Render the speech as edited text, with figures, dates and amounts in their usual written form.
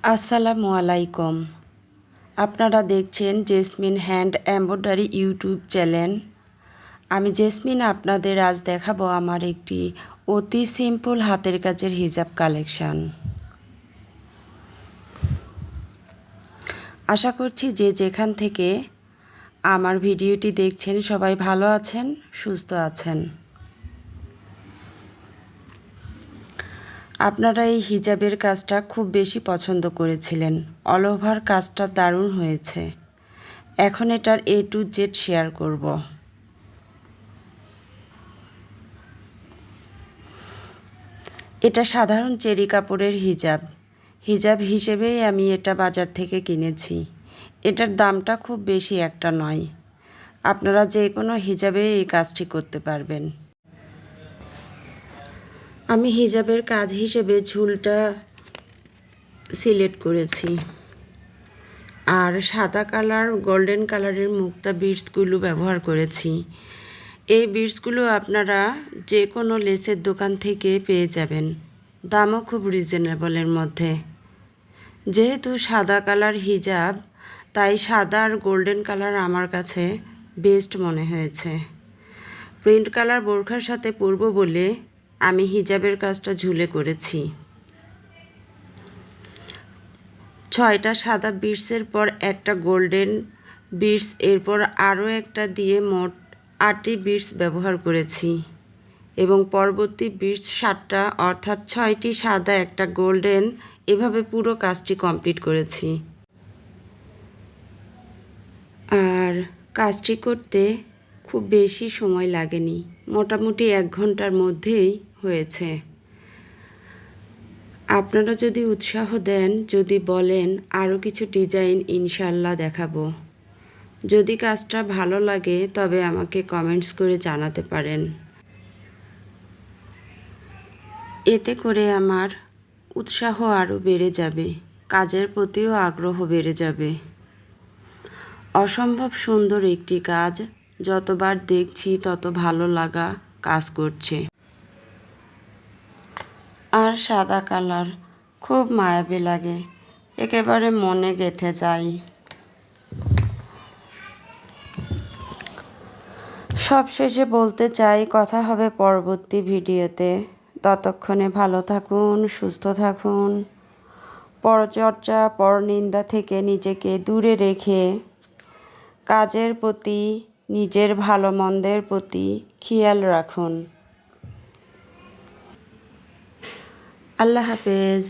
আসসালামু আলাইকুম। আপনারা দেখছেন jasmine hand embroidery YouTube channel. আমি জেসমিন আপনাদের আজ দেখাবো আমার একটি অতি সিম্পল হাতের কাজের হিজাব কালেকশন। আশা করছি যে যেখান থেকে আমার ভিডিওটি দেখছেন সবাই ভালো আছেন, সুস্থ আছেন। আপনারা এই হিজাবের কাজটা খুব বেশি পছন্দ করেছিলেন। অল ওভার কাজটা দারুণ হয়েছে। এখন এটার A to Z শেয়ার করব। এটা সাধারণ চেরি কাপড়ের হিজাব হিসেবেই আমি এটা বাজার থেকে কিনেছি। এটার দামটা খুব বেশি একটা নয়। আপনারা যে কোনো হিজাবে এই কাজটি করতে পারবেন। আমি হিজাবের কাজ হিসেবে ঝুলটা সিলেক্ট করেছি আর সাদা কালার গোল্ডেন কালারের মুক্তা বিটসগুলো ব্যবহার করেছি। এই বিটসগুলো আপনারা যে কোনো লেসের দোকান থেকে পেয়ে যাবেন, দামও খুব রিজনেবলের মধ্যে। যেহেতু সাদা কালার হিজাব, তাই সাদা আর গোল্ডেন কালার আমার কাছে বেস্ট মনে হয়েছে। প্রিন্ট কালার বোরখার সাথে পরব বলে আমি হিজাবের কাজটা ঝুলে করেছি। 6টা সাদা বিটসের পর একটা গোল্ডেন বিটস, এরপর আরও একটা দিয়ে মোট 8টি বিটস ব্যবহার করেছি এবং পরবর্তী বিটস 7টা, অর্থাৎ 6টি সাদা একটা গোল্ডেন, এভাবে পুরো কাজটি কমপ্লিট করেছি। আর কাজটি করতে খুব বেশি সময় লাগেনি, মোটামুটি 1 ঘন্টার মধ্যেই হয়েছে। আপনারা যদি উৎসাহ দেন, যদি বলেন আরও কিছু ডিজাইন, ইনশাল্লাহ দেখাবো। যদি কাজটা ভালো লাগে তবে আমাকে কমেন্টস করে জানাতে পারেন। এতে করে আমার উৎসাহ আরও বেড়ে যাবে, কাজের প্রতিও আগ্রহ বেড়ে যাবে। অসম্ভব সুন্দর একটি কাজ, যতবার দেখছি তত ভালো লাগা কাজ করছে। আর সাদা কালার খুব মায়াবী লাগে, একেবারে মনে গেঁথে যায়। সবশেষে বলতে চাই, কথা হবে পরবর্তী ভিডিওতে। ততক্ষণে ভালো থাকুন, সুস্থ থাকুন। পরচর্চা, পরনিন্দা থেকে নিজেকে দূরে রেখে কাজের প্রতি, নিজের ভালো মন্দের প্রতি খেয়াল রাখুন। আল্লাহ হাফেজ।